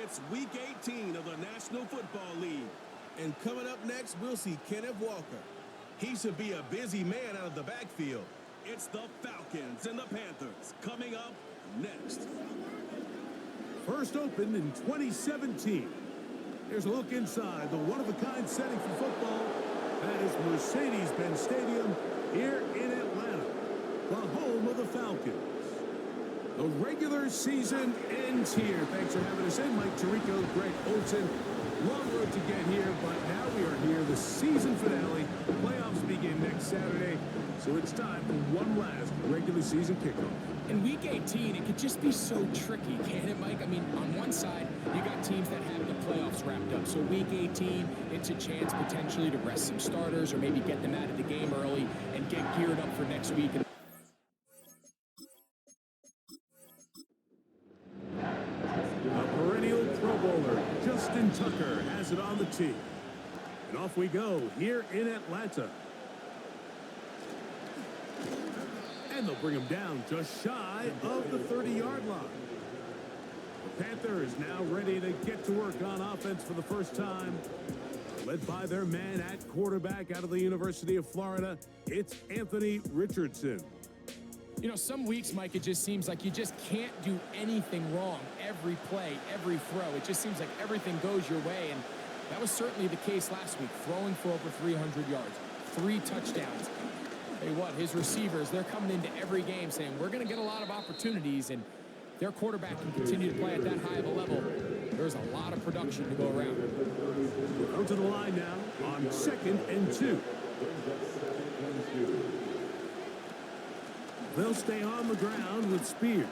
It's Week 18 of the National Football League. And coming up next, we'll see Kenneth Walker. He should be a busy man out of the backfield. It's the Falcons and the Panthers coming up next. First opened in 2017. Here's a look inside the one-of-a-kind setting for football. That is Mercedes-Benz Stadium here in Atlanta, the home of the Falcons. The regular season ends here. Thanks for having us in. Mike Tirico, Greg Olsen. Long road to get here, but now we are here. The season finale. Playoffs begin next Saturday, so it's time for one last regular season kickoff. In Week 18, it could just be so tricky, can't it, Mike? I mean, on one side, you got teams that have the playoffs wrapped up. So Week 18, it's a chance potentially to rest some starters or maybe get them out of the game early and get geared up for next week. A perennial Pro Bowler, Justin Tucker, has it on the tee. And off we go here in Atlanta. And they'll bring him down just shy of the 30-yard line. The Panthers now ready to get to work on offense for the first time. Led by their man at quarterback out of the University of Florida, it's Anthony Richardson. You know, some weeks, Mike, it just seems like you just can't do anything wrong. Every play, every throw, it just seems like everything goes your way. And that was certainly the case last week, throwing for over 300 yards, 3 touchdowns. Hey, what, his receivers, they're coming into every game saying, we're going to get a lot of opportunities, and their quarterback can continue to play at that high of a level. There's a lot of production to go around. Out to the line now on 2nd and 2. They'll stay on the ground with Spears.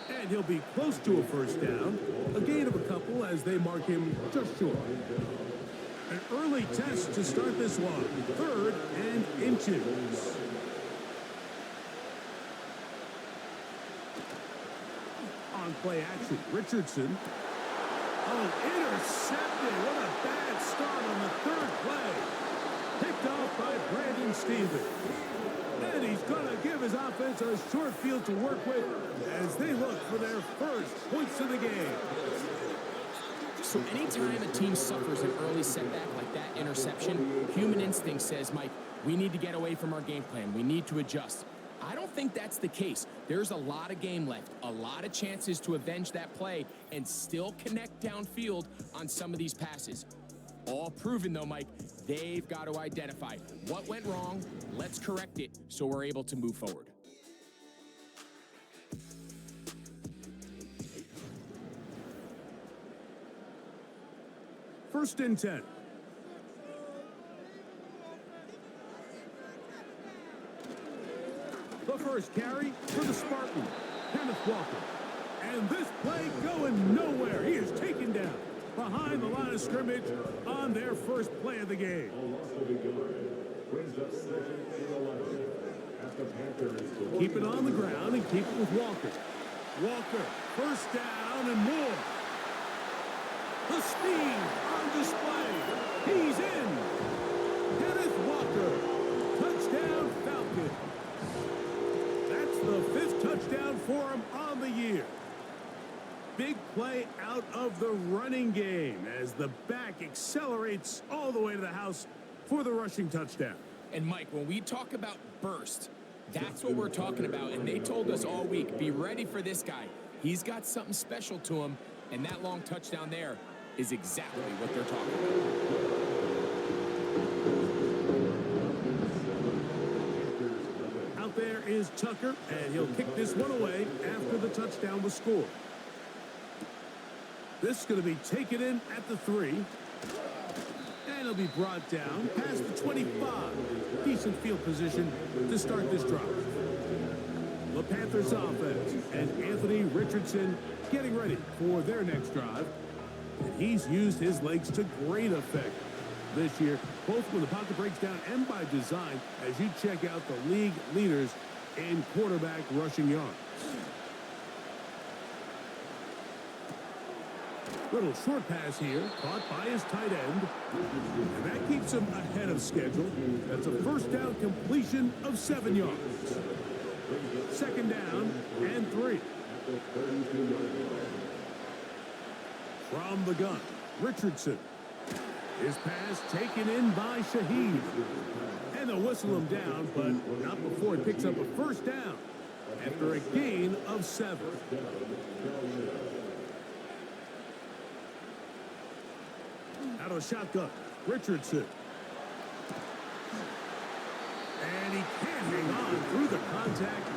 And he'll be close to a first down. A gain of a couple as they mark him just short. An early test to start this one. 3rd and inches. On play action, Richardson. Oh, intercepted. What a bad start on the 3rd play. Picked off by Brandon Stevens. And he's going to give his offense a short field to work with as they look for their first points of the game. So anytime a team suffers an early setback like that interception, human instinct says, Mike, we need to get away from our game plan. We need to adjust. I don't think that's the case. There's a lot of game left, a lot of chances to avenge that play and still connect downfield on some of these passes. All proven, though, Mike, they've got to identify what went wrong, let's correct it so we're able to move forward. First and 10. The first carry for the Spartan, Kenneth Walker. And this play going nowhere. He is taken down behind the line of scrimmage on their first play of the game. Keep it on the ground and keep it with Walker. Walker, first down and more. The speed on display. He's in. Kenneth Walker. Touchdown Falcons. That's the 5th touchdown for him on the year. Big play out of the running game as the back accelerates all the way to the house for the rushing touchdown. And Mike, when we talk about burst, that's what we're talking about. And they told us all week, be ready for this guy. He's got something special to him, and that long touchdown there is exactly what they're talking about. Out there is Tucker, and he'll kick this one away after the touchdown was scored. This is going to be taken in at the 3. And it'll be brought down past the 25. Decent field position to start this drive. The Panthers offense and Anthony Richardson getting ready for their next drive. And he's used his legs to great effect this year, both when the pocket breaks down and by design, as you check out the league leaders in quarterback rushing yards. Little short pass here, caught by his tight end. And that keeps him ahead of schedule. That's a first down completion of 7 yards. Second down and 3. From the gun, Richardson. His pass taken in by Shaheed. And they'll whistle him down, but not before he picks up a first down after a gain of 7. Out of a shotgun, Richardson. And he can't hang on through the contact.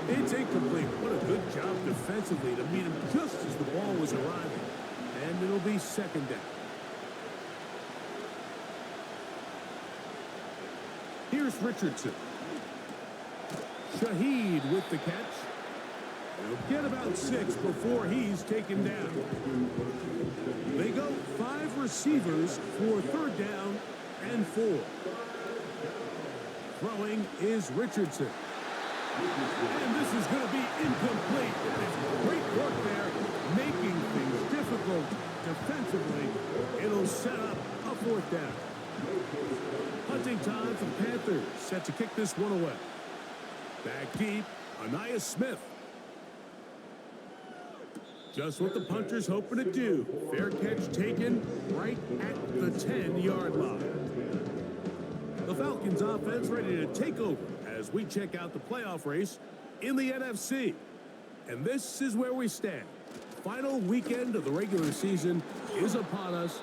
It's incomplete. What a good job defensively to meet him just as the ball was arriving. And it'll be second down. Here's Richardson. Shaheed with the catch. He'll get about 6 before he's taken down. They go 5 receivers for third down and 4. Throwing is Richardson. And this is going to be incomplete. That is great work there, making things difficult defensively. It'll set up a fourth down. Hunting time for the Panthers, set to kick this one away. Back deep, Anaya Smith. Just what the punter's hoping to do. Fair catch taken right at the 10-yard line. The Falcons offense ready to take over as we check out the playoff race in the NFC. And this is where we stand. Final weekend of the regular season is upon us.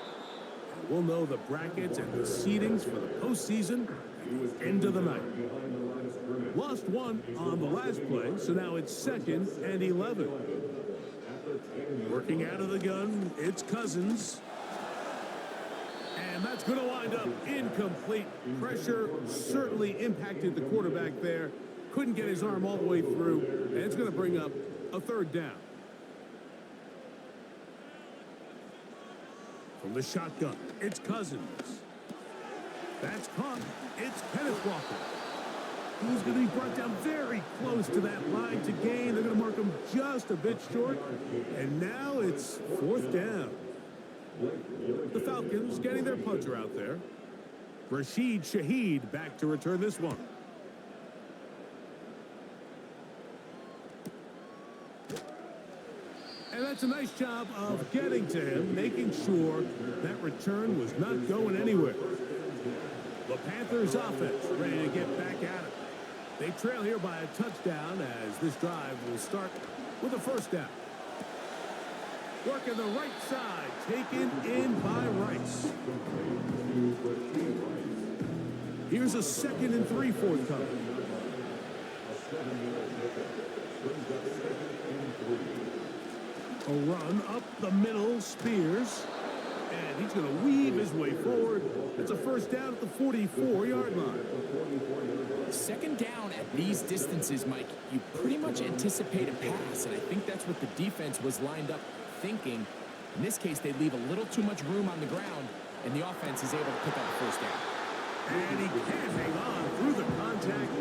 And we'll know the brackets and the seedings for the postseason at the end of the night. Lost one on the last play, so now it's 2nd and 11. Working out of the gun, it's Cousins. And that's going to wind up incomplete. Pressure certainly impacted the quarterback there. Couldn't get his arm all the way through. And it's going to bring up a third down. From the shotgun, it's Cousins. That's caught. It's Kenneth Walker. He's going to be brought down very close to that line to gain. They're going to mark him just a bit short. And now it's 4th down. The Falcons getting their punter out there. Rashid Shaheed back to return this one. And that's a nice job of getting to him, making sure that return was not going anywhere. The Panthers offense ready to get back at it. They trail here by a touchdown as this drive will start with a first down. Working the right side, taken in by Rice. Here's a 2nd and 3 forthcoming. A run up the middle, Spears. And he's going to weave his way forward. It's a first down at the 44-yard line. 2nd down at these distances, Mike, you pretty much anticipate a pass, and I think that's what the defense was lined up thinking. In this case, they leave a little too much room on the ground, and the offense is able to pick up a first down. And he can't hang on through the contact.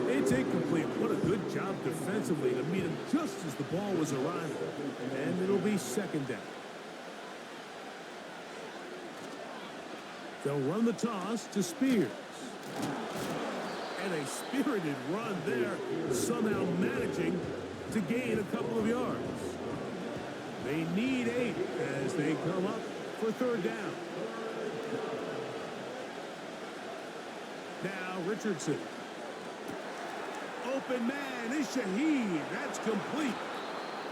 It's incomplete. What a good job defensively to meet him just as the ball was arriving. And it'll be 2nd down. They'll run the toss to Spears. And a spirited run there, somehow managing to gain a couple of yards. They need 8 as they come up for 3rd down. Now Richardson. Open man is Shaheed. That's complete.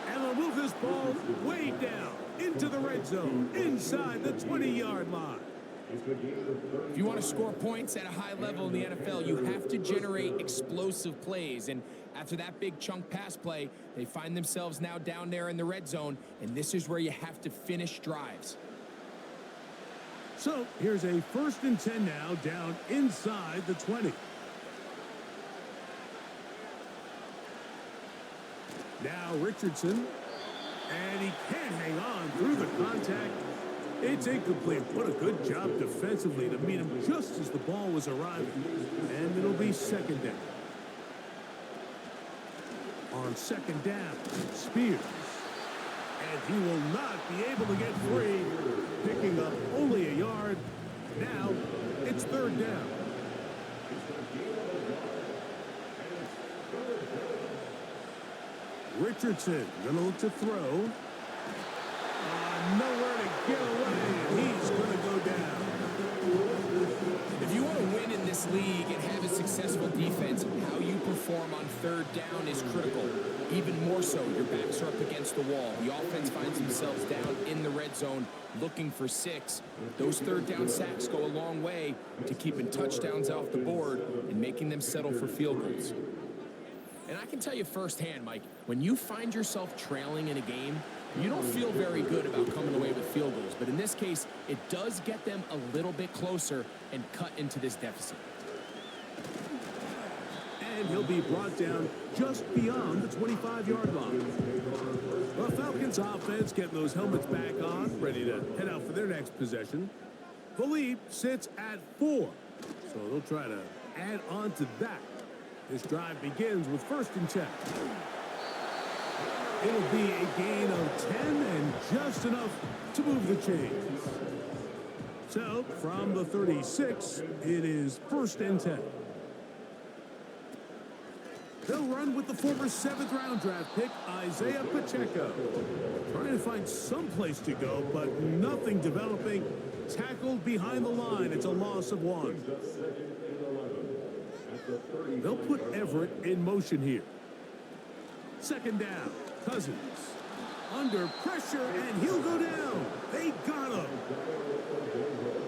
And they'll move this ball way down into the red zone, inside the 20-yard line. If you want to score points at a high level in the NFL, you have to generate explosive plays. And after that big chunk pass play, they find themselves now down there in the red zone, and this is where you have to finish drives. So here's a 1st and 10 now, down inside the 20. Now Richardson, and he can't hang on through the contact. It's incomplete. What a good job defensively to meet him just as the ball was arriving. And it'll be 2nd down. On 2nd down, Spears. And he will not be able to get free, picking up only a yard. Now it's 3rd down. Richardson gonna look to throw. Nowhere this league and have a successful defense, how you perform on third down is critical. Even more so, your backs are up against the wall. The offense finds themselves down in the red zone looking for 6. Those third down sacks go a long way to keeping touchdowns off the board and making them settle for field goals. And I can tell you firsthand, Mike, when you find yourself trailing in a game, you don't feel very good about coming away with field goals. But in this case, it does get them a little bit closer and cut into this deficit. And he'll be brought down just beyond the 25-yard line. The Falcons offense getting those helmets back on, ready to head out for their next possession. The lead sits at 4, so they'll try to add on to that. This drive begins with 1st and 10. It'll be a gain of 10 and just enough to move the chains. So, from the 36, it is 1st and 10. They'll run with the former 7th-round draft pick, Isaiah Pacheco. Trying to find some place to go, but nothing developing. Tackled behind the line. It's a loss of 1. They'll put Everett in motion here. 2nd down. Cousins. Under pressure, and he'll go down. They got him.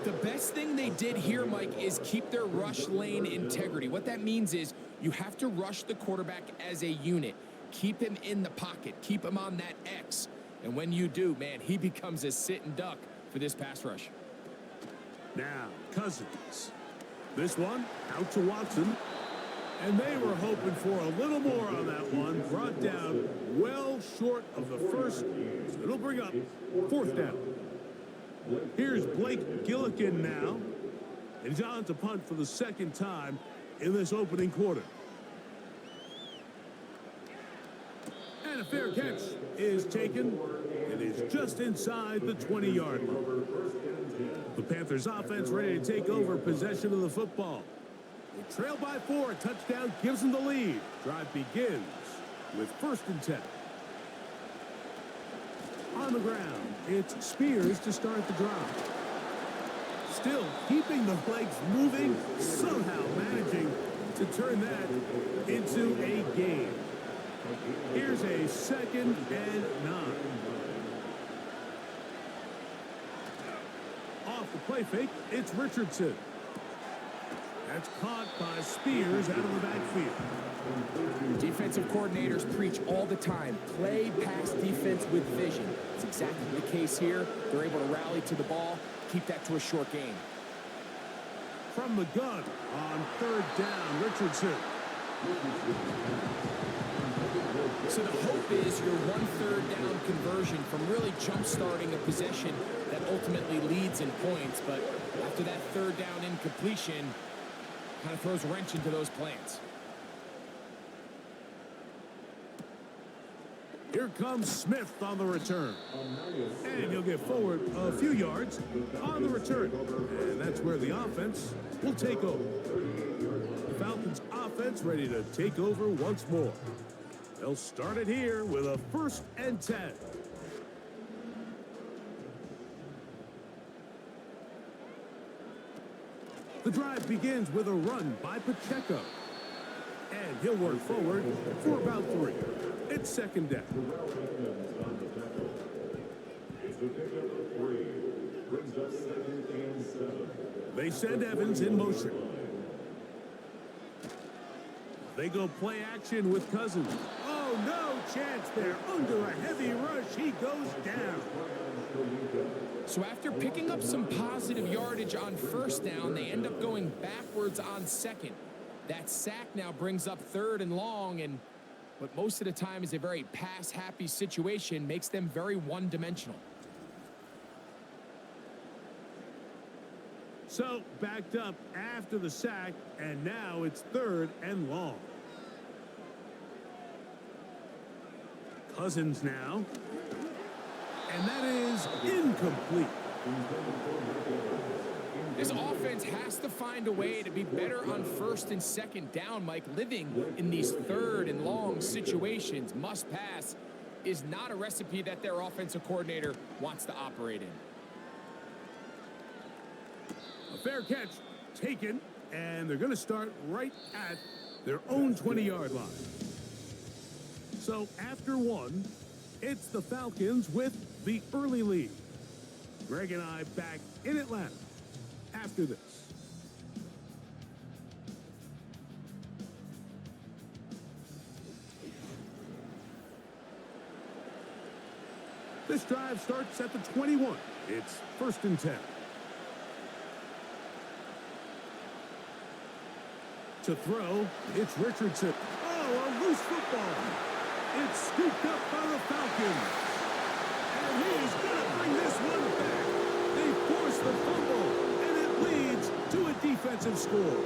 The best thing they did here, Mike, is keep their rush lane integrity. What that means is you have to rush the quarterback as a unit. Keep him in the pocket. Keep him on that X. And when you do, man, he becomes a sitting duck for this pass rush. Now, Cousins. This one out to Watson. And they were hoping for a little more on that one. Brought down well short of the first. So it'll bring up 4th down. Here's Blake Gillikin now. And he's on to punt for the 2nd time in this opening quarter. And a fair catch is taken. It is just inside the 20-yard line. The Panthers offense ready to take over possession of the football. They trail by 4. A touchdown gives them the lead. Drive begins with 1st and 10. On the ground, it's Spears to start the drive. Still keeping the legs moving, somehow managing to turn that into a gain. Here's a 2nd and 9. Off the play fake, it's Richardson. That's caught by Spears out of the backfield. Defensive coordinators preach all the time, play pass defense with vision. It's exactly the case here. They're able to rally to the ball, keep that to a short gain. From the gun on 3rd down, Richardson. So the hope is your 1/3 down conversion from really jump-starting a possession that ultimately leads in points. But after that 3rd down incompletion, kind of throws a wrench into those plans. Here comes Smith on the return. And he'll get forward a few yards on the return. And that's where the offense will take over. The Falcons offense ready to take over once more. They'll start it here with a 1st and 10. The drive begins with a run by Pacheco. And he'll work forward for about 3. It's 2nd down. They send Evans in motion. They go play action with Cousins. Oh, no chance there. Under a heavy rush, he goes down. So after picking up some positive yardage on 1st down, they end up going backwards on 2nd. That sack now brings up 3rd and long, and what most of the time is a very pass-happy situation makes them very one-dimensional. So backed up after the sack, and now it's 3rd and long. Cousins now. And that is incomplete. This offense has to find a way to be better on 1st and 2nd down, Mike. Living in these 3rd and long situations, must pass, is not a recipe that their offensive coordinator wants to operate in. A fair catch taken And they're going to start right at their own 20-yard line. So after one, it's the Falcons with the early lead. Greg and I back in Atlanta after this. This drive starts at the 21. It's 1st and 10. To throw, it's Richardson. Oh, a loose football. It's scooped up by the Falcons. And he's going to bring this one back. They force the fumble, and it leads to a defensive score.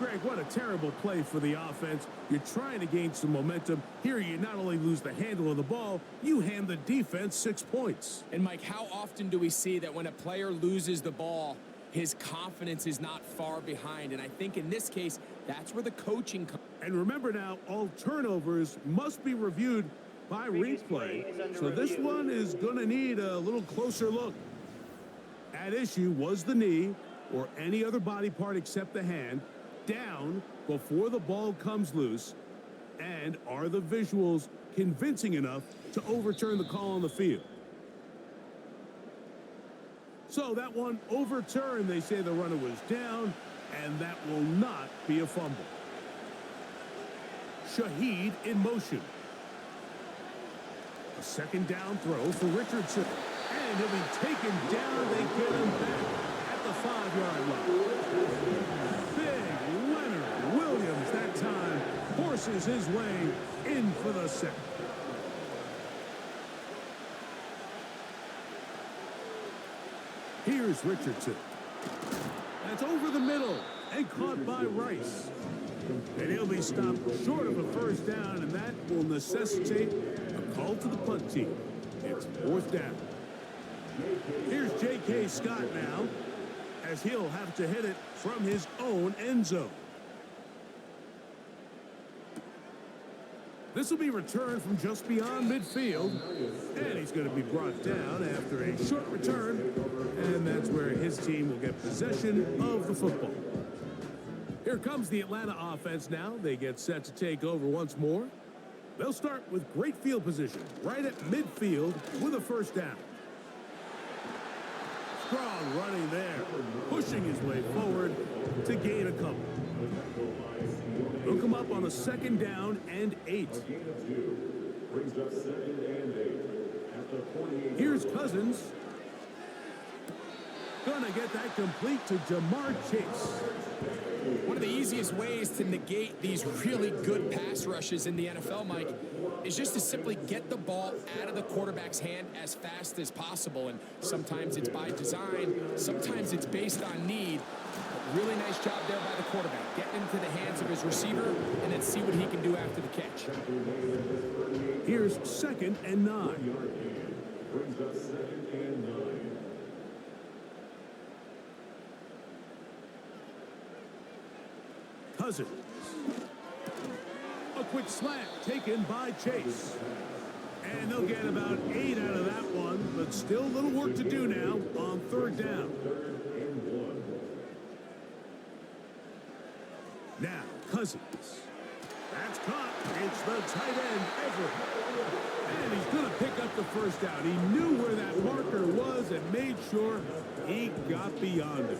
Greg, what a terrible play for the offense. You're trying to gain some momentum. Here you not only lose the handle of the ball, you hand the defense 6 points. And Mike, how often do we see that when a player loses the ball, his confidence is not far behind? And I think in this case, that's where the coaching comes. And remember now, all turnovers must be reviewed by replay. So this one is going to need a little closer look. At issue was the knee or any other body part except the hand down before the ball comes loose. And are the visuals convincing enough to overturn the call on the field? So that one overturned. They say the runner was down, and that will not be a fumble. Shaheed in motion. A 2nd down throw for Richardson. And he'll be taken down. They get him back at the 5-yard line. Big Leonard Williams that time forces his way in for the sack. Here's Richardson. That's over the middle and caught by Rice. And he'll be stopped short of a 1st down, and that will necessitate a call to the punt team. It's 4th down. Here's J.K. Scott now, as he'll have to hit it from his own end zone. This will be returned from just beyond midfield, and he's going to be brought down after a short return, and that's where his team will get possession of the football. Here comes the Atlanta offense now. They get set to take over once more. They'll start with great field position right at midfield with a 1st down. Strong running there, pushing his way forward to gain a couple. He'll come up on a 2nd down and 8. Here's Cousins. Gonna get that complete to Jamar Chase. One of the easiest ways to negate these really good pass rushes in the NFL, Mike, is just to simply get the ball out of the quarterback's hand as fast as possible. And sometimes it's by design, sometimes it's based on need. But really nice job there by the quarterback, getting into the hands of his receiver and then see what he can do after the catch. Here's 2nd and 9. Cousins. A quick slant taken by Chase. And they'll get about 8 out of that one, but still a little work to do now on 3rd down. Now, Cousins. That's caught. It's the tight end, Everett. And he's going to pick up the 1st down. He knew where that marker was and made sure he got beyond it.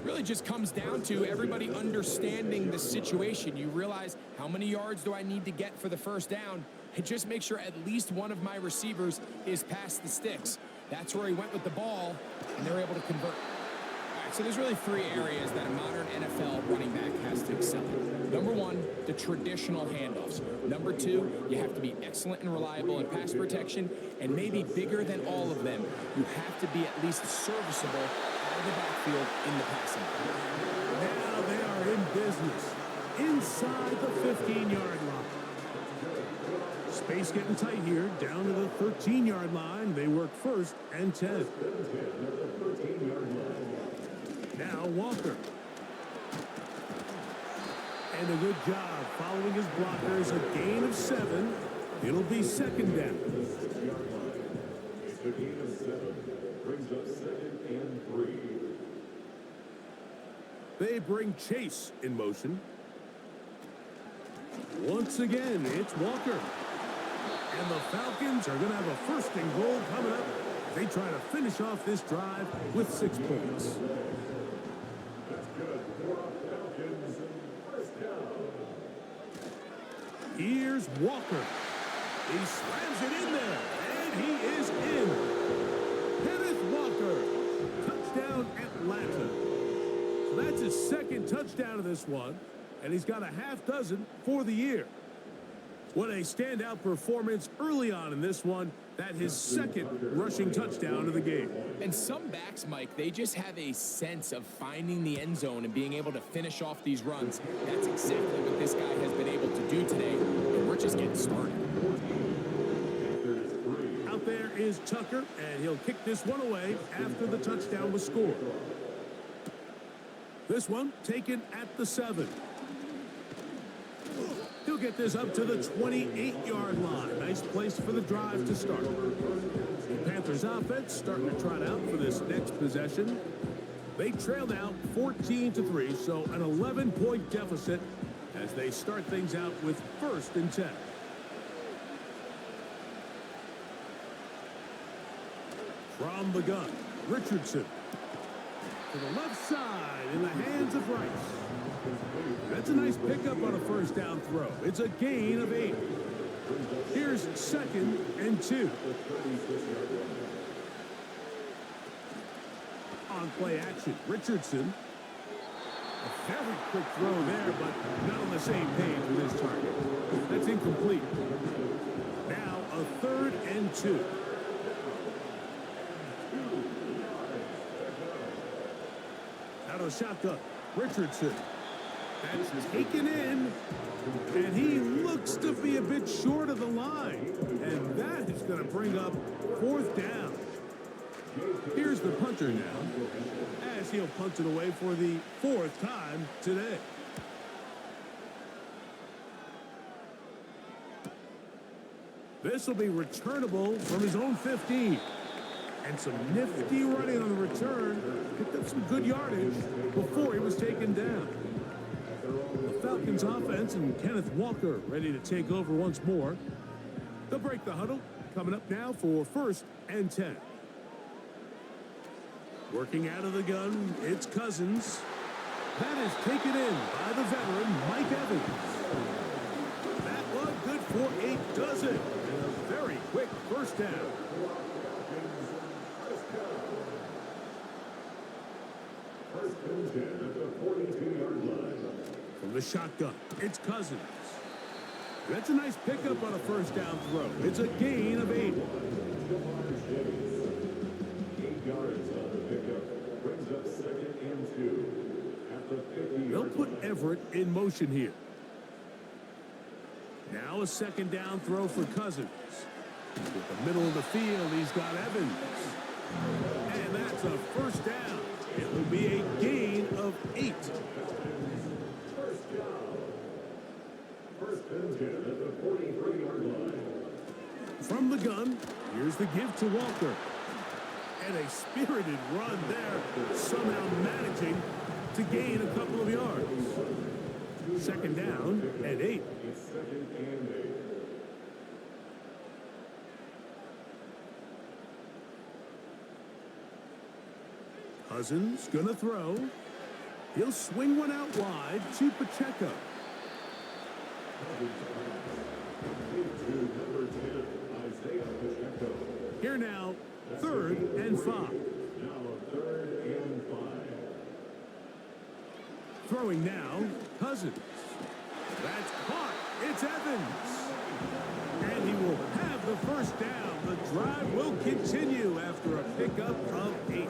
Really just comes down to everybody understanding the situation. You realize, how many yards do I need to get for the 1st down? And just make sure at least one of my receivers is past the sticks. That's where he went with the ball, and they're able to convert. All right, so there's really 3 areas that a modern NFL running back has to excel in. Number 1, the traditional handoffs. Number 2, you have to be excellent and reliable in pass protection, and maybe bigger than all of them, you have to be at least serviceable out of the backfield in the passing. Now they are in business inside the 15-yard line. Space getting tight here, down to the 13-yard line. They work 1st and 10. Now Walker. And a good job following his blockers. A gain of 7. It'll be 2nd down. The gain of 7 brings up 2nd and 3. They bring Chase in motion. Once again, it's Walker. And the Falcons are going to have a first and goal coming up. They try to finish off this drive with 6 points. Here's Walker. He slams it in there, and he is in. Kenneth Walker, touchdown Atlanta. So that's his second touchdown of this one, and he's got a half dozen for the year. What a standout performance early on in this one. That his second rushing touchdown of the game. And some backs, Mike, they just have a sense of finding the end zone and being able to finish off these runs. That's exactly what this guy has been able to do today, and we're just getting started. Out there is Tucker, and he'll kick this one away after the touchdown was scored. This one taken at the 7. He'll get this up to the 28-yard line. Nice place for the drive to start. The Panthers offense starting to trot out for this next possession. They trail now 14-3, so an 11-point deficit as they start things out with 1st and 10. From the gun, Richardson. To the left side in the hands of Rice. That's a nice pickup on a first down throw. It's a gain of 8. Here's 2nd and 2. On play action, Richardson. A very quick throw there, but not on the same page with his target. That's incomplete. Now a 3rd and 2. Out of the shotgun, Richardson. That's taken in, and he looks to be a bit short of the line, and that is going to bring up 4th down. Here's the punter now, as he'll punt it away for the 4th time today. This will be returnable from his own 15. And some nifty running on the return. Picked up some good yardage before he was taken down. The Falcons offense and Kenneth Walker ready to take over once more. They'll break the huddle. Coming up now for 1st and 10. Working out of the gun, it's Cousins. That is taken in by the veteran, Mike Evans. That one good for 8 does it. And a very quick first down. From the shotgun, it's Cousins. That's a nice pickup on a first down throw. It's a gain of 8. 8 yards on the pickup. Brings up 2nd and 2. At the 50. They'll put Everett in motion here. Now a 2nd down throw for Cousins. With the middle of the field, he's got Evans. And that's a first down. It will be a gain of 8. First down. 1st and 10 at the 43-yard line. From the gun, here's the give to Walker. And a spirited run there, somehow managing to gain a couple of yards. 2nd down and 8. It's 2nd and 8. Cousins gonna throw. He'll swing one out wide to Pacheco. Here now, 3rd and 5. Now 3rd and 5. Throwing now, Cousins. That's caught. It's Evans. And he will have the first down. The drive will continue after a pickup of 8.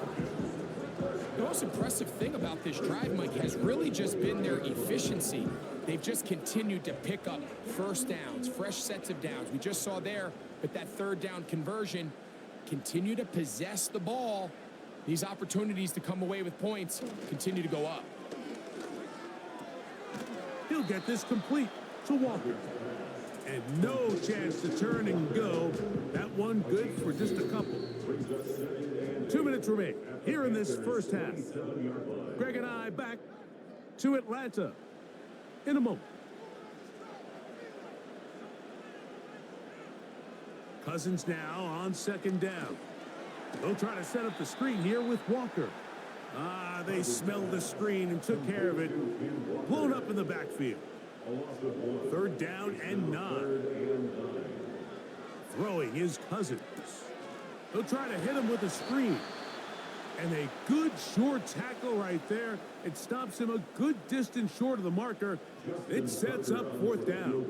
The most impressive thing about this drive, Mike, has really just been their efficiency. They've just continued to pick up first downs, fresh sets of downs. We just saw there, but that 3rd down conversion, continue to possess the ball. These opportunities to come away with points continue to go up. He'll get this complete to Walker. And no chance to turn and go. That one good for just a couple. 2 minutes remain here in this first half. Greg and I back to Atlanta in a moment. Cousins now on second down. They'll try to set up the screen here with Walker. They smelled the screen and took care of it. Blown up in the backfield. Third down and 9. Throwing is Cousins. They'll try to hit him with a screen. And a good short tackle right there. It stops him a good distance short of the marker. It sets up fourth down.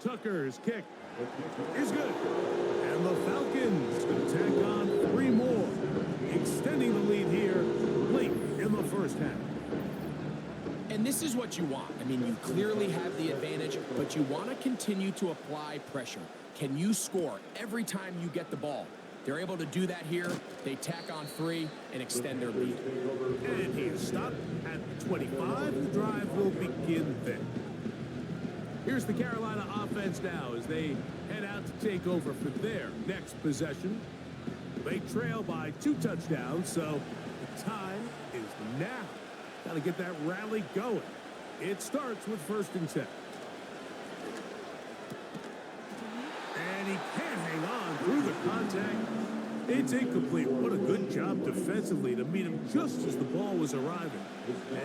Tucker's kick is good. And the Falcons going to tack on 3 more, extending the lead here late in the first half. And this is what you want. I mean, you clearly have the advantage, but you want to continue to apply pressure. Can you score every time you get the ball? They're able to do that here. They tack on 3 and extend their lead. And he is stopped at 25. The drive will begin then. Here's the Carolina offense now as they head out to take over for their next possession. They trail by 2 touchdowns, so the time is now. Got to get that rally going. It starts with 1st and 10. And he can't hang on through the contact. It's incomplete. What a good job defensively to meet him just as the ball was arriving.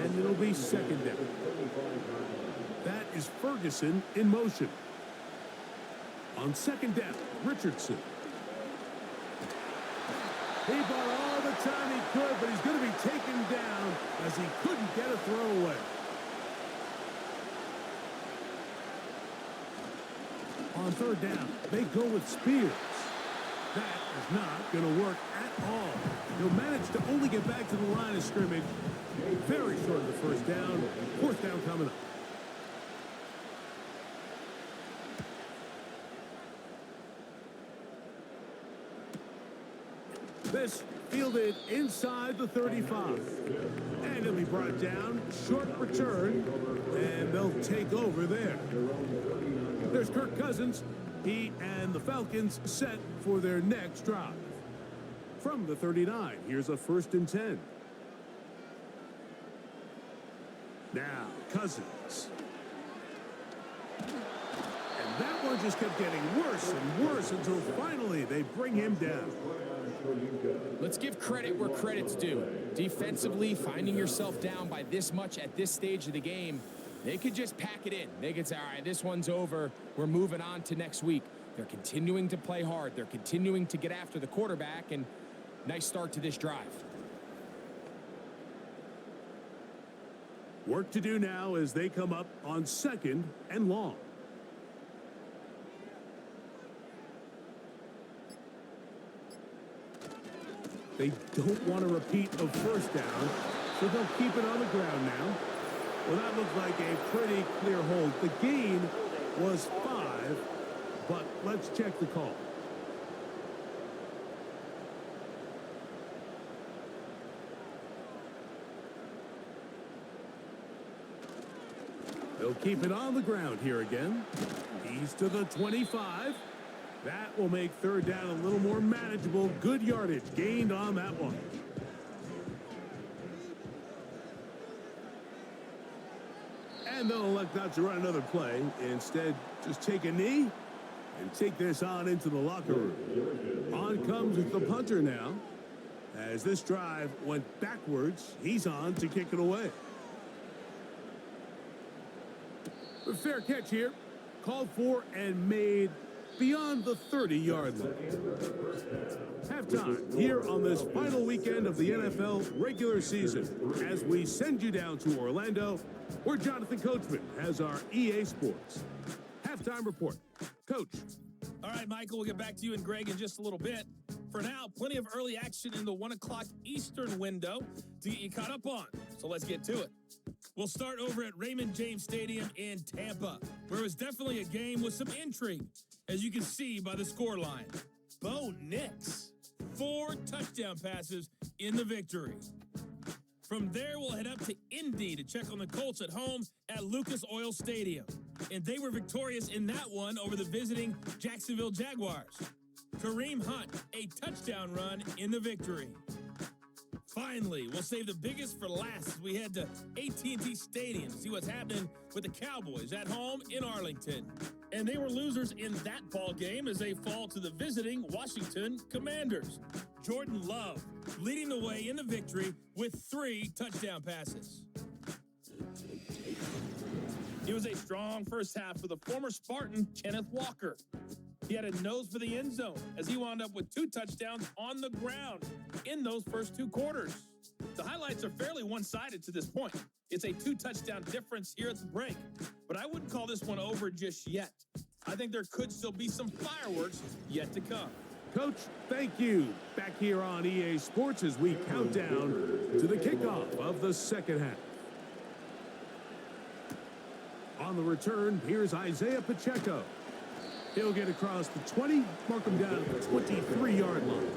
And it'll be 2nd down. That is Ferguson in motion. On 2nd down, Richardson. He bought all the time he could, but he's going to be taken down as he couldn't get a throw away. On 3rd down, they go with Spears. That is not going to work at all. He'll manage to only get back to the line of scrimmage. Very short of the 1st down. 4th down coming up. This fielded inside the 35. And it'll be brought down. Short return. And they'll take over there. There's Kirk Cousins. He and the Falcons set for their next drive. From the 39, here's a 1st and 10. Now, Cousins. And that one just kept getting worse and worse until finally they bring him down. Let's give credit where credit's due. Defensively, finding yourself down by this much at this stage of the game, they could just pack it in. They could say, all right, this one's over. We're moving on to next week. They're continuing to play hard. They're continuing to get after the quarterback, and nice start to this drive. Work to do now as they come up on 2nd and long. They don't want to repeat of 1st down, so they'll keep it on the ground now. Well, that looked like a pretty clear hold. The gain was 5, but let's check the call. They'll keep it on the ground here again. He's to the 25. That will make 3rd down a little more manageable. Good yardage gained on that one. And they'll elect not to run another play. Instead, just take a knee and take this on into the locker room. On comes the punter now. As this drive went backwards, he's on to kick it away. A fair catch here. Called for and made beyond the 30-yard line. Halftime here on this final weekend of the NFL regular season as we send you down to Orlando, where Jonathan Coachman has our EA Sports halftime report. Coach. All right, Michael, we'll get back to you and Greg in just a little bit. For now, plenty of early action in the 1 o'clock Eastern window to get you caught up on. So let's get to it. We'll start over at Raymond James Stadium in Tampa, where it was definitely a game with some intrigue, as you can see by the scoreline. Bo Nix, 4 touchdown passes in the victory. From there, we'll head up to Indy to check on the Colts at home at Lucas Oil Stadium. And they were victorious in that one over the visiting Jacksonville Jaguars. Kareem Hunt, a touchdown run in the victory. Finally, we'll save the biggest for last as we head to AT&T Stadium to see what's happening with the Cowboys at home in Arlington. And they were losers in that ball game as they fall to the visiting Washington Commanders. Jordan Love leading the way in the victory with 3 touchdown passes. It was a strong first half for the former Spartan, Kenneth Walker. He had a nose for the end zone as he wound up with 2 touchdowns on the ground in those first 2 quarters. The highlights are fairly one-sided to this point. It's a 2-touchdown difference here at the break, but I wouldn't call this one over just yet. I think there could still be some fireworks yet to come. Coach, thank you. Back here on EA Sports as we count down to the kickoff of the second half. On the return, here's Isaiah Pacheco. He'll get across the 20, mark him down at the 23-yard line.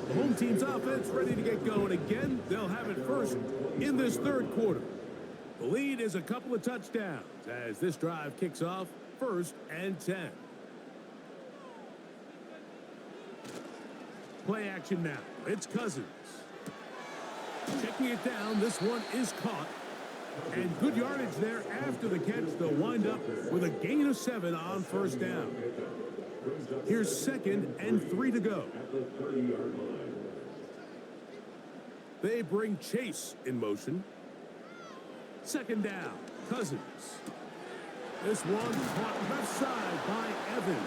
The home team's offense ready to get going again. They'll have it first in this third quarter. The lead is a couple of touchdowns as this drive kicks off 1st and 10. Play action now. It's Cousins. Checking it down. This one is caught. And good yardage there after the catch. They'll wind up with a gain of 7 on first down. Here's 2nd and 3 to go. They bring Chase in motion. 2nd down. Cousins. This one caught left side by Evans.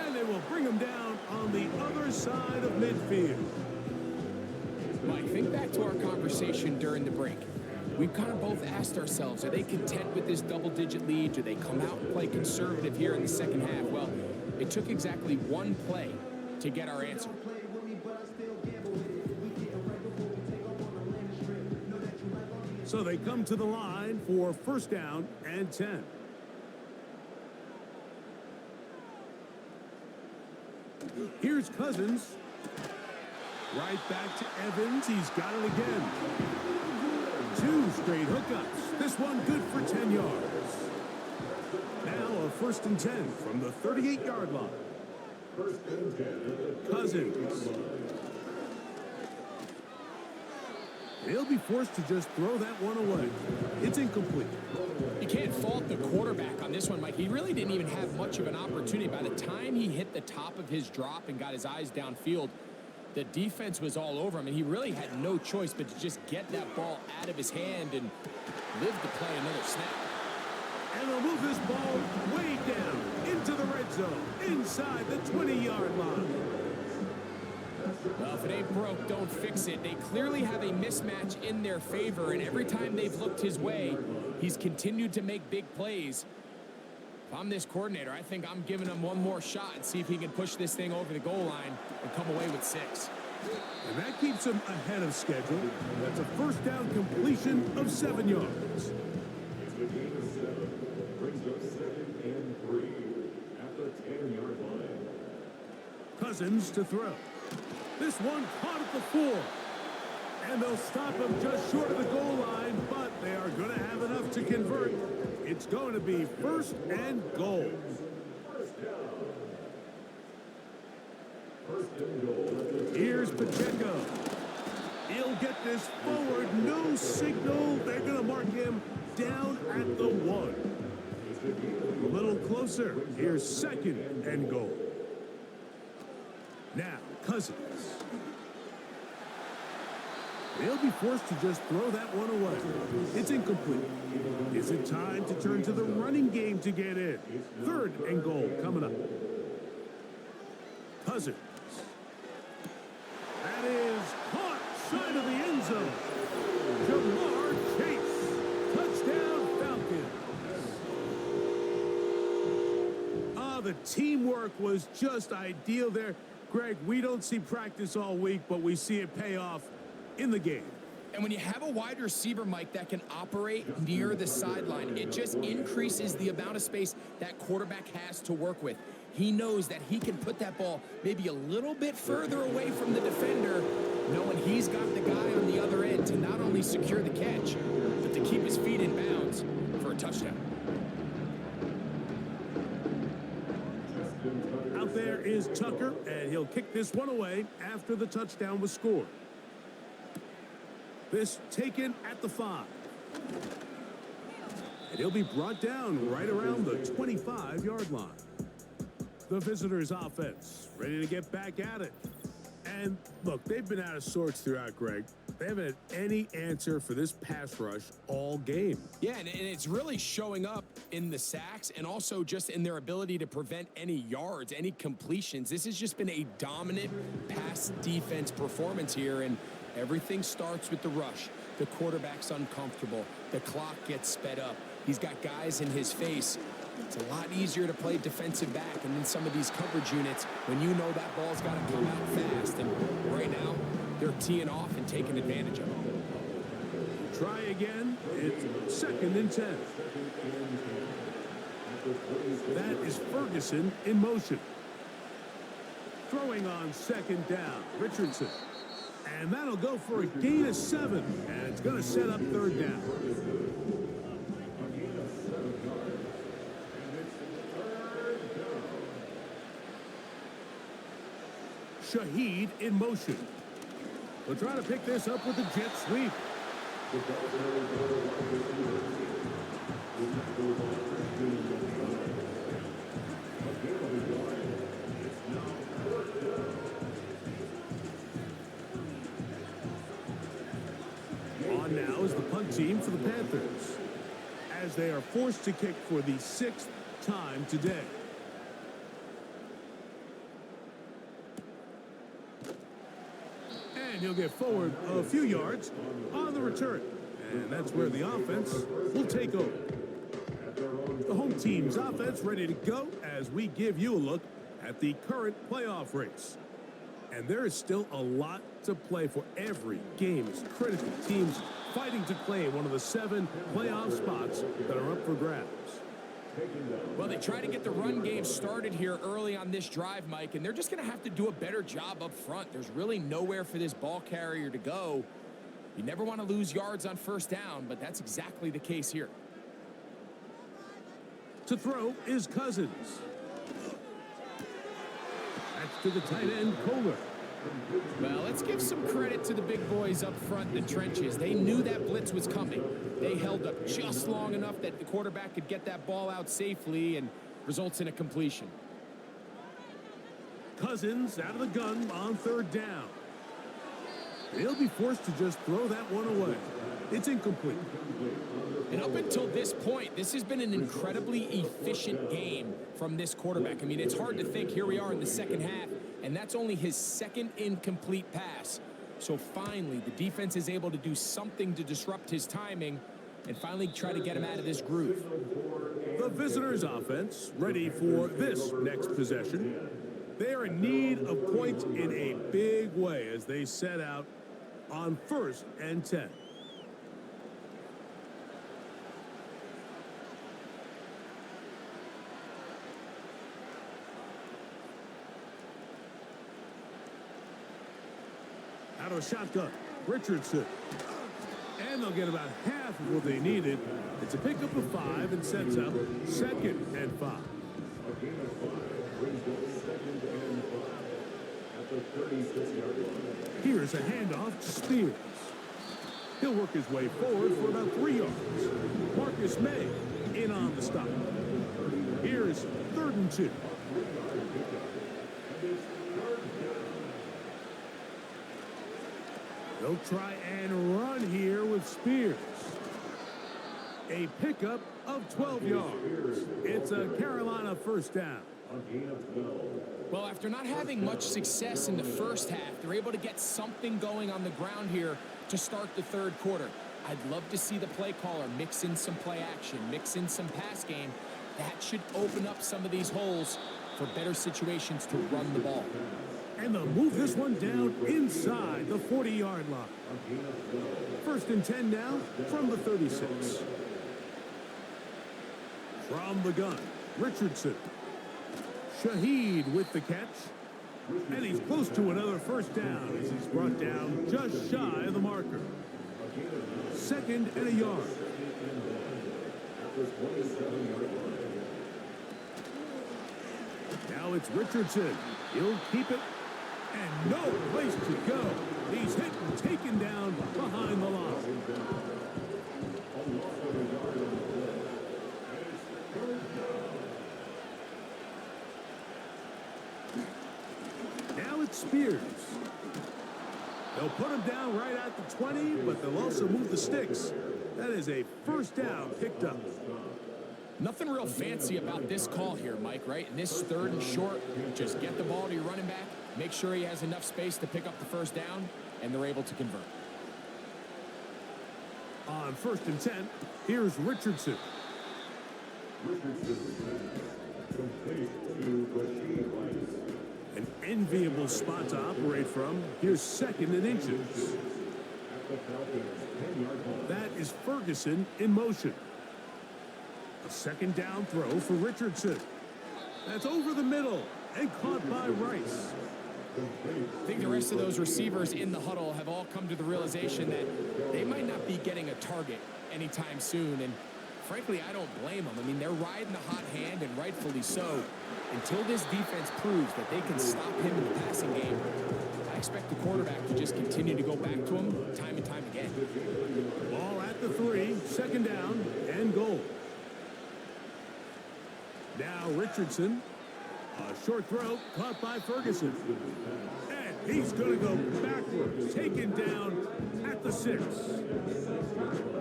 And they will bring him down on the other side of midfield. Mike, think back to our conversation during the break. We've kind of both asked ourselves, are they content with this double-digit lead? Do they come out and play conservative here in the second half? Well, it took exactly 1 play to get our answer. So they come to the line for 1st down and 10. Here's Cousins. Right back to Evans. He's got it again. 2 straight hookups. This one good for 10 yards. Now a 1st and 10 from the 38-yard line. Cousins. He'll be forced to just throw that one away. It's incomplete. You can't fault the quarterback on this one, Mike. He really didn't even have much of an opportunity. By the time he hit the top of his drop and got his eyes downfield, the defense was all over him, and he really had no choice but to just get that ball out of his hand and live to play another snap. And they'll move this ball way down into the red zone, inside the 20-yard line. Well, if it ain't broke, don't fix it. They clearly have a mismatch in their favor, and every time they've looked his way, he's continued to make big plays. If I'm this coordinator, I think I'm giving him one more shot and see if he can push this thing over the goal line and come away with 6. And that keeps him ahead of schedule. That's a 1st down completion of 7 yards. Cousins to throw. This one caught at the 4. And they'll stop him just short of the goal line, but they are going to have enough to convert. It's going to be 1st and goal. Here's Pacheco. He'll get this forward. No signal. They're going to mark him down at the 1. A little closer. Here's 2nd and goal. Now, Cousins. They'll be forced to just throw that one away. It's incomplete. Is it time to turn to the running game to get in? 3rd and goal coming up. Cousins. That is caught side of the end zone. Jamar Chase. Touchdown Falcons. The teamwork was just ideal there. Greg, we don't see practice all week, but we see it pay off in the game. And when you have a wide receiver, Mike, that can operate near the sideline, it just increases the amount of space that quarterback has to work with. He knows that he can put that ball maybe a little bit further away from the defender, knowing he's got the guy on the other end to not only secure the catch, but to keep his feet in bounds for a touchdown. Out there is Tucker, and he'll kick this one away after the touchdown was scored. This taken at the 5. And he'll be brought down right around the 25-yard line. The visitors' offense ready to get back at it. And look, they've been out of sorts throughout, Greg. They haven't had any answer for this pass rush all game. Yeah, and it's really showing up in the sacks and also just in their ability to prevent any yards, any completions. This has just been a dominant pass defense performance here, and everything starts with the rush. The quarterback's uncomfortable. The clock gets sped up. He's got guys in his face. It's a lot easier to play defensive back, and in some of these coverage units, when you know that ball's got to come out fast. And right now, they're teeing off and taking advantage of it. Try again. It's 2nd and 10. That is Ferguson in motion. Throwing on 2nd down, Richardson. And that'll go for a gain of 7. And it's going to set up 3rd down. Shaheed in motion. We'll try to pick this up with a jet sweep. On now is the punt team for the Panthers, as they are forced to kick for the 6th time today. And he'll get forward a few yards on the return. And that's where the offense will take over. The home team's offense ready to go as we give you a look at the current playoff race. And there is still a lot to play for. Every game is critical. Teams fighting to claim one of the 7 playoff spots that are up for grabs. Well, they try to get the run game started here early on this drive, Mike, and they're just going to have to do a better job up front. There's really nowhere for this ball carrier to go. You never want to lose yards on 1st down, but that's exactly the case here. To throw is Cousins. That's to the tight end, Kohler. Well, let's give some credit to the big boys up front in the trenches. They knew that blitz was coming. They held up just long enough that the quarterback could get that ball out safely and results in a completion. Cousins out of the gun on 3rd down. He'll be forced to just throw that one away. It's incomplete. And up until this point, this has been an incredibly efficient game from this quarterback. I mean, it's hard to think here we are in the 2nd half, and that's only his 2nd incomplete pass. So finally, the defense is able to do something to disrupt his timing and finally try to get him out of this groove. The visitors' offense ready for this next possession. They are in need of points in a big way as they set out on 1st and 10. Out of a shotgun, Richardson. And they'll get about half of what they needed. It's a pickup of 5 and sets up 2nd and 5. Here's a handoff to Spears. He'll work his way forward for about 3 yards. Marcus May in on the stop. Here's 3rd and 2. They'll try and run here with Spears. A pickup of 12 yards. It's a Carolina 1st down. Well, after not having much success in the 1st half, they're able to get something going on the ground here to start the 3rd quarter. I'd love to see the play caller mix in some play action, mix in some pass game. That should open up some of these holes for better situations to run the ball. And they'll move this one down inside the 40-yard line. 1st and 10 now from the 36. From the gun, Richardson. Shaheed with the catch. And he's close to another 1st down as he's brought down just shy of the marker. 2nd and a yard. Now it's Richardson. He'll keep it. And no place to go. He's hit and taken down behind the line. Now it's Spears. They'll put him down right at the 20, but they'll also move the sticks. That is a first down picked up. Nothing real fancy about this call here, Mike, right? In this 3rd and short, just get the ball to your running back, make sure he has enough space to pick up the first down, and they're able to convert. On 1st and 10, here's Richardson. An enviable spot to operate from. Here's 2nd and inches. That is Ferguson in motion. A 2nd down throw for Richardson. That's over the middle and caught by Rice. I think the rest of those receivers in the huddle have all come to the realization that they might not be getting a target anytime soon. And frankly, I don't blame them. I mean, they're riding the hot hand, and rightfully so. Until this defense proves that they can stop him in the passing game, I expect the quarterback to just continue to go back to him time and time again. Ball at the 3, 2nd down and goal. Now Richardson, a short throw caught by Ferguson. And he's going to go backwards, taken down at the 6.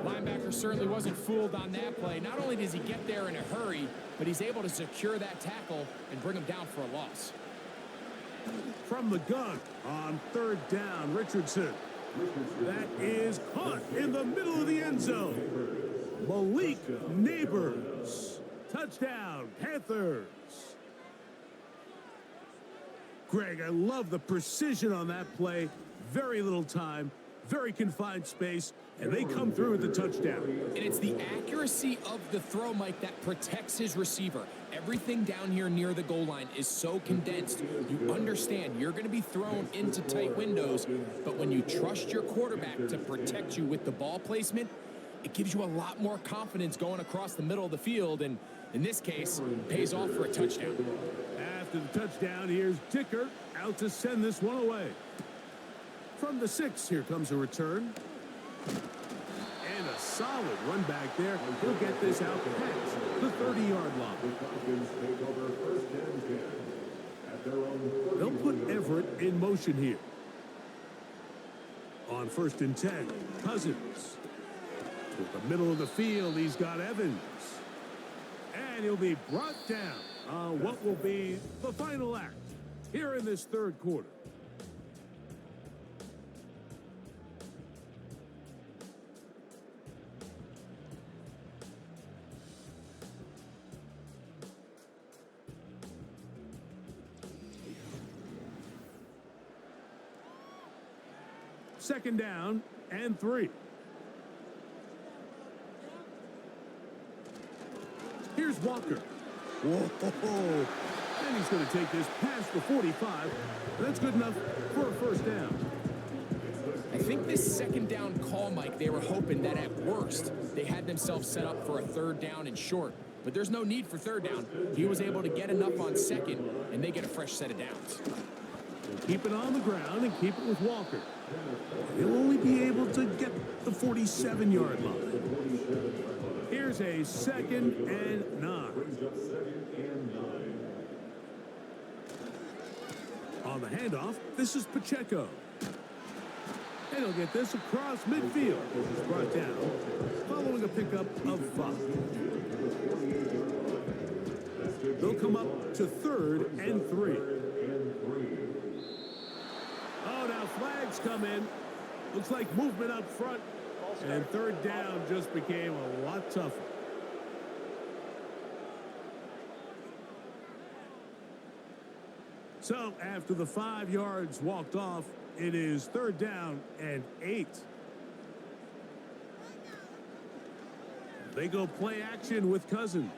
Linebacker certainly wasn't fooled on that play. Not only does he get there in a hurry, but he's able to secure that tackle and bring him down for a loss. From the gun on 3rd down, Richardson. That is caught in the middle of the end zone. Malik Neighbors. Touchdown, Panthers. Greg, I love the precision on that play. Very little time, very confined space, and they come through with the touchdown. And it's the accuracy of the throw, Mike, that protects his receiver. Everything down here near the goal line is so condensed. You understand you're going to be thrown into tight windows, but when you trust your quarterback to protect you with the ball placement, it gives you a lot more confidence going across the middle of the field, and in this case, pays off for a touchdown. After the touchdown, here's Dicker out to send this one away. From the 6, here comes a return. And a solid run back there. He'll get this out past the 30-yard line. They'll put Everett in motion here. On 1st and 10, Cousins. With the middle of the field, he's got Evans. And he'll be brought down on what will be the final act here in this 3rd quarter. Second down and 3. Here's Walker. Whoa. And he's going to take this past the 45. That's good enough for a first down. I think this 2nd down call, Mike, they were hoping that at worst they had themselves set up for a 3rd down and short. But there's no need for 3rd down. He was able to get enough on 2nd, and they get a fresh set of downs. Keep it on the ground and keep it with Walker. He'll only be able to get the 47-yard line. Here's a 2nd and 9. On the handoff, this is Pacheco. And he'll get this across midfield. This is brought down following a pickup of 5. They'll come up to 3rd and 3. Oh, now flags come in. Looks like movement up front. And 3rd down just became a lot tougher. So after the 5 yards walked off, it is 3rd down and 8. They go play action with Cousins.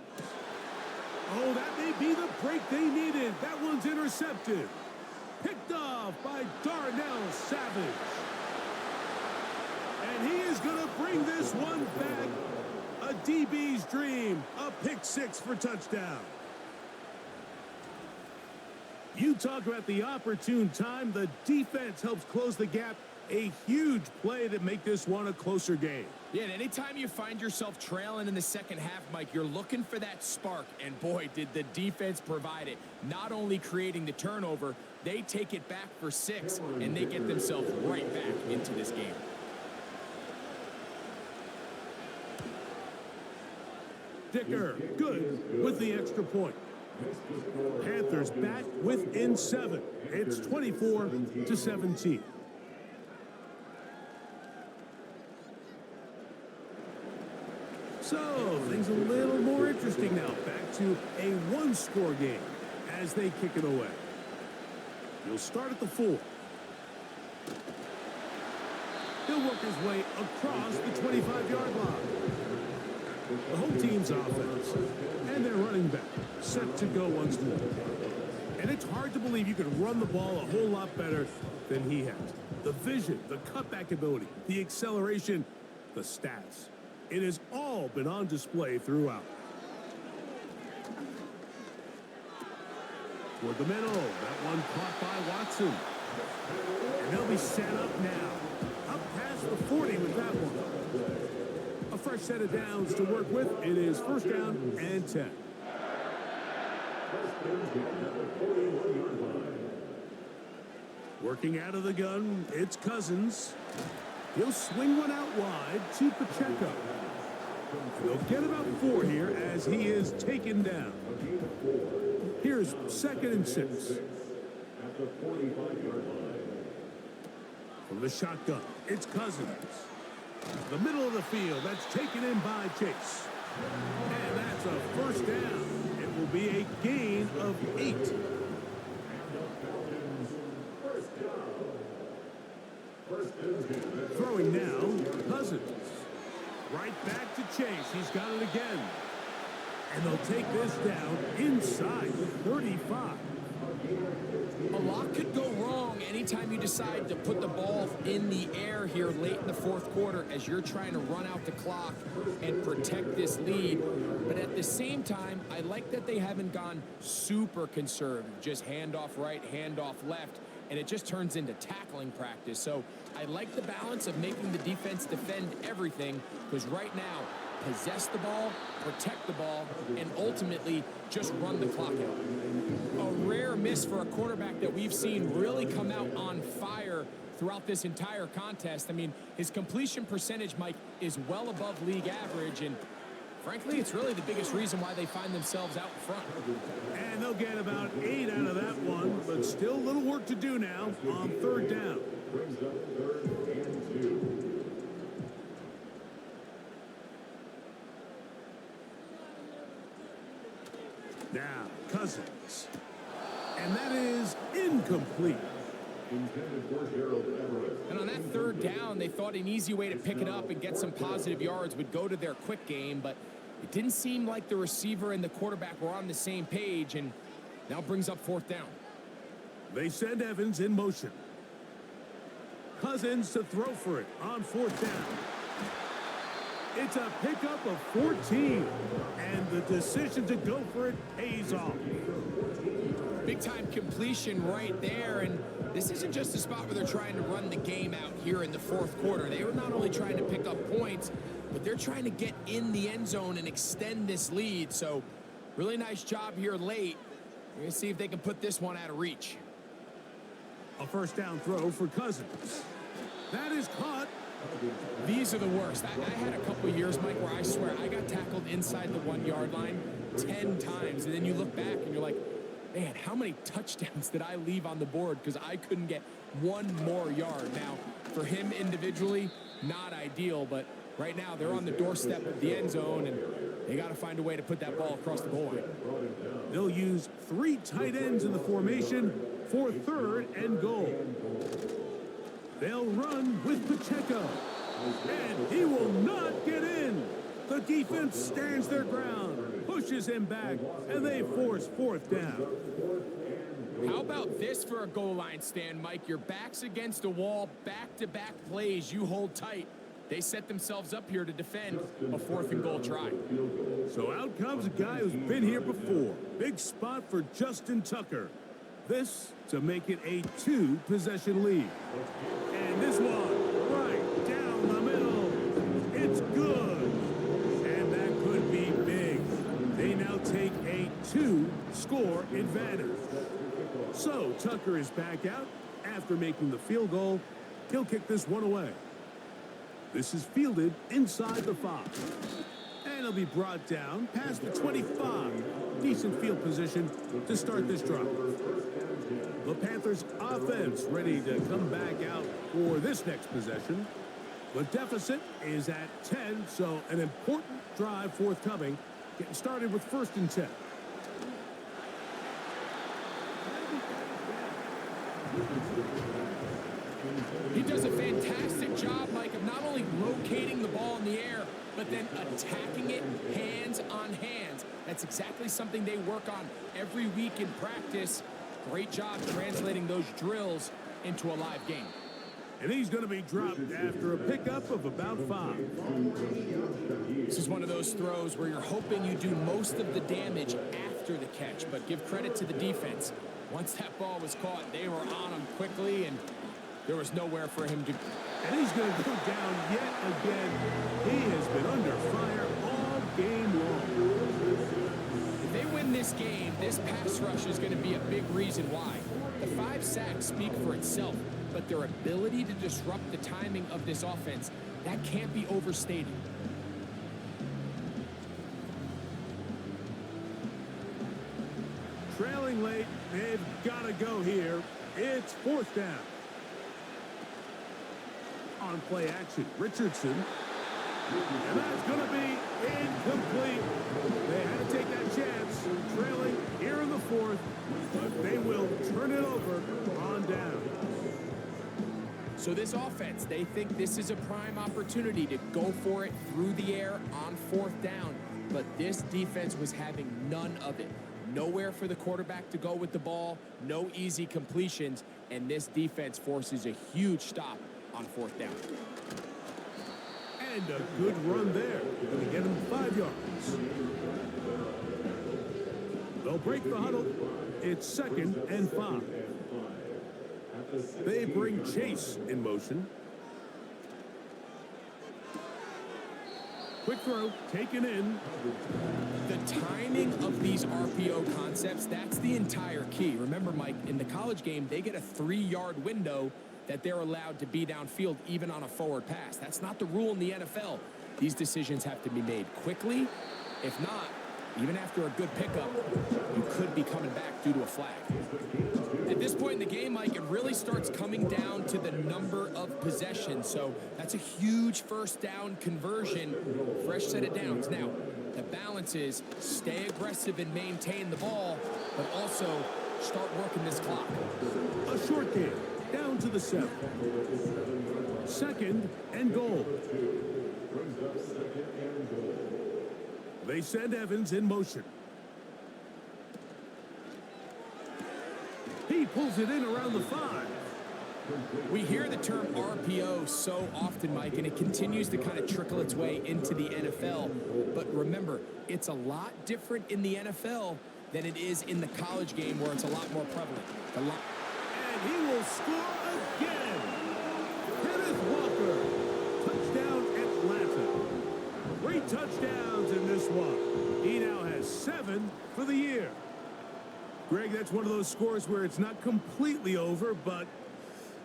Oh, that may be the break they needed. That one's intercepted. Picked off by Darnell Savage. And he is going to bring this one back. A DB's dream. A pick 6 for touchdown. You talk about the opportune time. The defense helps close the gap. A huge play to make this one a closer game. Yeah, and anytime you find yourself trailing in the second half, Mike, you're looking for that spark. And boy, did the defense provide it. Not only creating the turnover, they take it back for 6, and they get themselves right back into this game. Dicker, good with the extra point. Panthers back within 7. It's 24-17. So, things a little more interesting now. Back to a one-score game as they kick it away. He'll start at the 4. He'll work his way across the 25-yard line. The home team's offense and their running back set to go once more. And it's hard to believe you could run the ball a whole lot better than he has. The vision, the cutback ability, the acceleration, the stats. It has all been on display throughout. Toward the middle. That one caught by Watson. And they'll be set up now. Up past the 40 with that one. A fresh set of downs to work with. It is first down and 10. Working out of the gun, it's Cousins. He'll swing one out wide to Pacheco. They'll get about 4 here as he is taken down. Here's 2nd and 6. From the shotgun, it's Cousins. The middle of the field, that's taken in by Chase. And that's a first down. It will be a gain of 8. Throwing now, Cousins. Right back to Chase. He's got it again. And they'll take this down inside the 35. A lot could go wrong anytime you decide to put the ball in the air here late in the 4th quarter as you're trying to run out the clock and protect this lead. But at the same time, I like that they haven't gone super conservative. Just handoff right, handoff left, and it just turns into tackling practice. So I like the balance of making the defense defend everything, because right now, possess the ball, protect the ball, and ultimately just run the clock out. A rare miss for a quarterback that we've seen really come out on fire throughout this entire contest. I mean, his completion percentage, Mike, is well above league average, and frankly, it's really the biggest reason why they find themselves out in front. And they'll get about 8 out of that one, but still a little work to do now on 3rd down. Now, Cousins. And that is incomplete. And on that 3rd down, they thought an easy way to pick it up and get some positive yards would go to their quick game, but it didn't seem like the receiver and the quarterback were on the same page, and now brings up 4th down. They send Evans in motion. Cousins to throw for it on 4th down. It's a pickup of 14, and the decision to go for it pays off. Big-time completion right there, and this isn't just a spot where they're trying to run the game out here in the 4th quarter. They were not only trying to pick up points, but they're trying to get in the end zone and extend this lead. So really nice job here late. We're going to see if they can put this one out of reach. A first down throw for Cousins. That is caught. These are the worst. I had a couple of years, Mike, where I swear I got tackled inside the 1-yard line 10 times. And then you look back and you're like, man, how many touchdowns did I leave on the board because I couldn't get one more yard? Now, for him individually, not ideal, but right now they're on the doorstep of the end zone, and they got to find a way to put that ball across the goal line. They'll use 3 tight ends in the formation for 3rd and goal. They'll run with Pacheco, and he will not get in. The defense stands their ground, pushes him back, and they force 4th down. How about this for a goal line stand, Mike? Your back's against a wall, back-to-back plays, you hold tight. They set themselves up here to defend a 4th and goal try. So out comes a guy who's been here before. Big spot for Justin Tucker. This to make it a 2-possession lead. And this one, right down the middle. It's good. And that could be big. They now take a 2-score advantage. So Tucker is back out after making the field goal. He'll kick this one away. This is fielded inside the 5. And he'll be brought down past the 25. Decent field position to start this drive. The Panthers offense ready to come back out for this next possession. The deficit is at 10, so an important drive forthcoming. Getting started with 1st and 10. He does a fantastic job, Mike, of not only locating the ball in the air, but then attacking it hands on hands. That's exactly something they work on every week in practice. Great job translating those drills into a live game. And he's going to be dropped after a pickup of about 5. This is one of those throws where you're hoping you do most of the damage after the catch, but give credit to the defense. Once that ball was caught, they were on him quickly, and there was nowhere for him to go. And he's going to go down yet again. He has been under fire all game long. If they win this game, this pass rush is going to be a big reason why. The 5 sacks speak for itself, but their ability to disrupt the timing of this offense, that can't be overstated. Trailing late, they've got to go here. It's 4th down. On play action, Richardson. And that's going to be incomplete. They had to take that chance, trailing here in the 4th, but they will turn it over on down. So this offense, they think this is a prime opportunity to go for it through the air on 4th down, but this defense was having none of it. Nowhere for the quarterback to go with the ball, no easy completions, and this defense forces a huge stop on 4th down. And a good run there. Going to get him 5 yards. They'll break the huddle. It's 2nd and 5. They bring Chase in motion. Quick throw, taken in. The timing of these RPO concepts, that's the entire key. Remember, Mike, in the college game, they get a 3-yard window that they're allowed to be downfield even on a forward pass. That's not the rule in the NFL. These decisions have to be made quickly. If not, even after a good pickup, you could be coming back due to a flag. At this point in the game, Mike, it really starts coming down to the number of possessions. So that's a huge 1st down conversion, fresh set of downs. Now, the balance is stay aggressive and maintain the ball, but also start working this clock. A short game, down to the 7. 2nd and goal. They send Evans in motion. He pulls it in around the 5. We hear the term RPO so often, Mike, and it continues to kind of trickle its way into the NFL. But remember, it's a lot different in the NFL than it is in the college game where it's a lot more prevalent. And he will score again. Kenneth Walker. Touchdown Atlanta. 3 touchdowns in this one. He now has 7 for the year. Greg, that's one of those scores where it's not completely over, but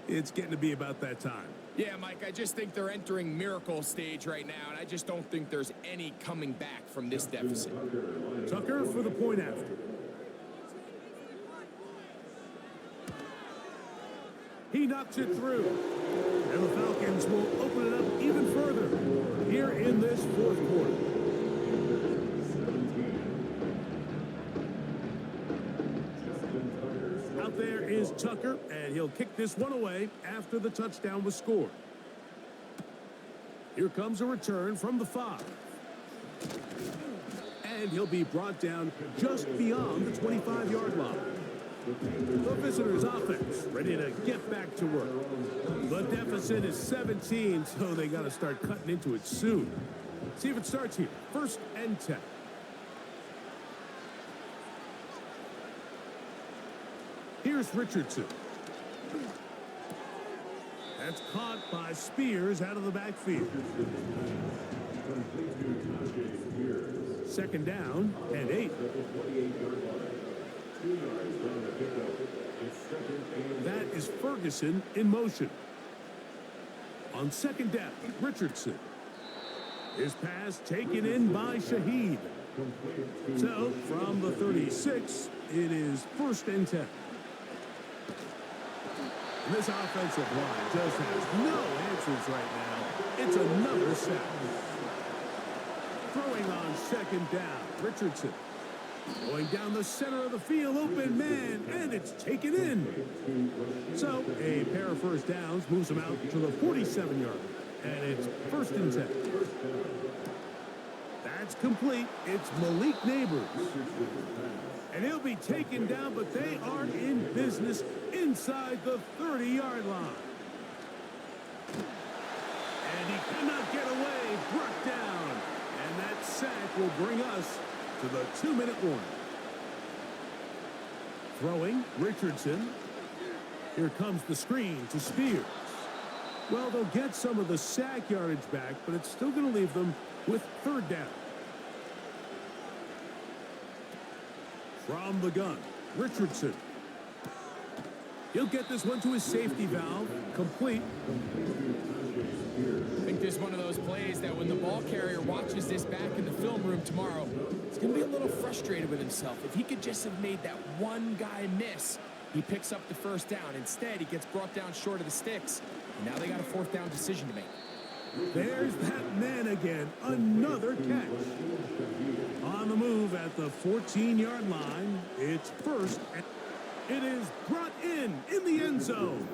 it's getting to be about that time. Yeah, Mike, I just think they're entering miracle stage right now, and I just don't think there's any coming back from this deficit. Tucker for the point after. He knocks it through. And the Falcons will open it up even further here in this 4th quarter. Out there is Tucker, and he'll kick this one away after the touchdown was scored. Here comes a return from the 5. And he'll be brought down just beyond the 25-yard line. The visitors' offense ready to get back to work. The deficit is 17, so they got to start cutting into it soon. See if it starts here. 1st and 10. Here's Here's Richardson. That's caught by Spears out of the backfield. Second down and 8. That is Ferguson in motion. On second down, Richardson. His pass taken in by Shaheed. So, from the 36, it is 1st and 10. And this offensive line just has no answers right now. It's another sack. Throwing on second down, Richardson. Going down the center of the field, open man, and it's taken in. So, a pair of first downs moves him out to the 47-yard. And it's 1st and 10. That's complete. It's Malik Neighbors. And he'll be taken down, but they are in business inside the 30-yard line. And he cannot get away. Brought down. And that sack will bring us to the 2-minute warning. Throwing, Richardson. Here comes the screen to Spears. Well, they'll get some of the sack yardage back, but it's still going to leave them with 3rd down. From the gun, Richardson. He'll get this one to his safety valve. Complete. I think this is one of those plays that when the ball carrier watches this back in the film room tomorrow, he's going to be a little frustrated with himself. If he could just have made that one guy miss, he picks up the 1st down. Instead, he gets brought down short of the sticks, and now they got a 4th down decision to make. There's that man again. Another catch. On the move at the 14-yard line. It's 1st. It is brought in the end zone.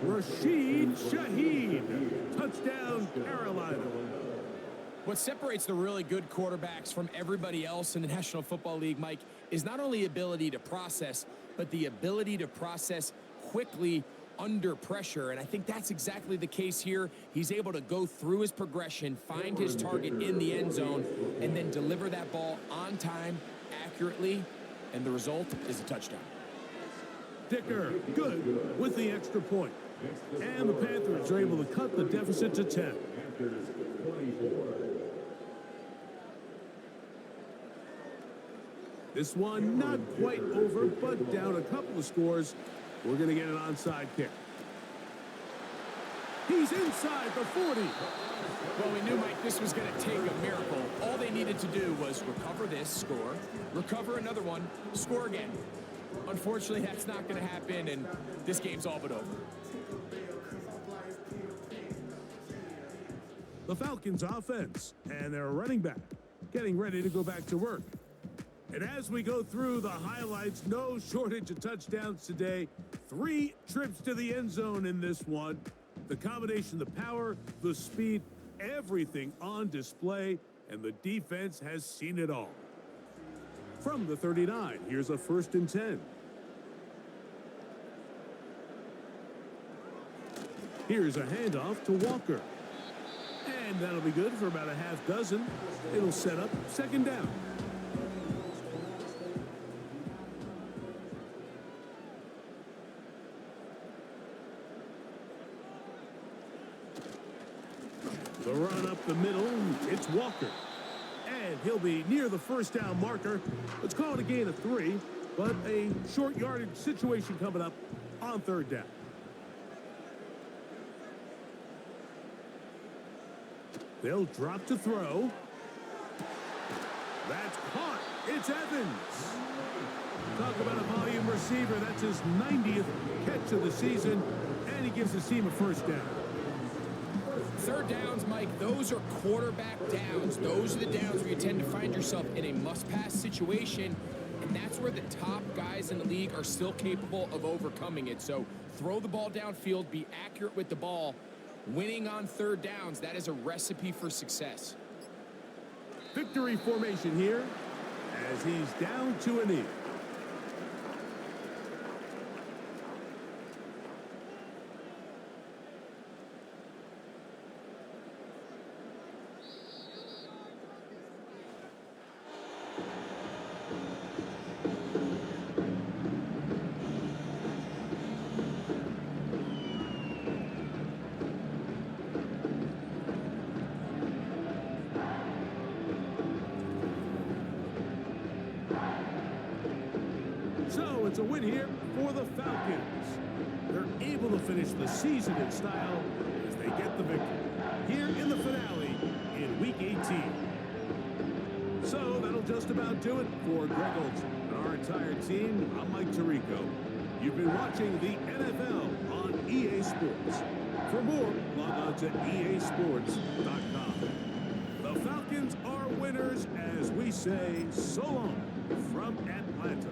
Rashid Shaheed. Touchdown, Carolina. What separates the really good quarterbacks from everybody else in the National Football League, Mike, is not only ability to process, but the ability to process quickly under pressure. And I think that's exactly the case here. He's able to go through his progression, find his target in the end zone, and then deliver that ball on time, accurately, and the result is a touchdown. Dicker, good with the extra point. And the Panthers are able to cut the deficit to 10. This one not quite over, but down a couple of scores. We're going to get an onside kick. He's inside the 40. Well, we knew, Mike, this was going to take a miracle. All they needed to do was recover this, score, recover another one, score again. Unfortunately, that's not going to happen, and this game's all but over. The Falcons offense and their running back getting ready to go back to work. And as we go through the highlights, no shortage of touchdowns today. 3 trips to the end zone in this one. The combination, the power, the speed, everything on display, and the defense has seen it all. From the 39, here's a 1st and 10. Here's a handoff to Walker. And that'll be good for about a half dozen. It'll set up 2nd down. The run up the middle, it's Walker. And he'll be near the 1st down marker. Let's call it a gain of 3, but a short yardage situation coming up on 3rd down. They'll drop to throw. That's caught. It's Evans. Talk about a volume receiver. That's his 90th catch of the season, and he gives his team a 1st down. 3rd downs, Mike, those are quarterback downs. Those are the downs where you tend to find yourself in a must-pass situation, and that's where the top guys in the league are still capable of overcoming it. So throw the ball downfield, be accurate with the ball. Winning on 3rd downs, that is a recipe for success. Victory formation here as he's down to a knee. So it's a win here for the Falcons. They're able to finish the season in style as they get the victory here in the finale in Week 18. So that'll just about do it for Greg Olson and our entire team. I'm Mike Tirico. You've been watching the NFL on EA Sports. For more, log on to easports.com. The Falcons are winners as we say so long from Atlanta.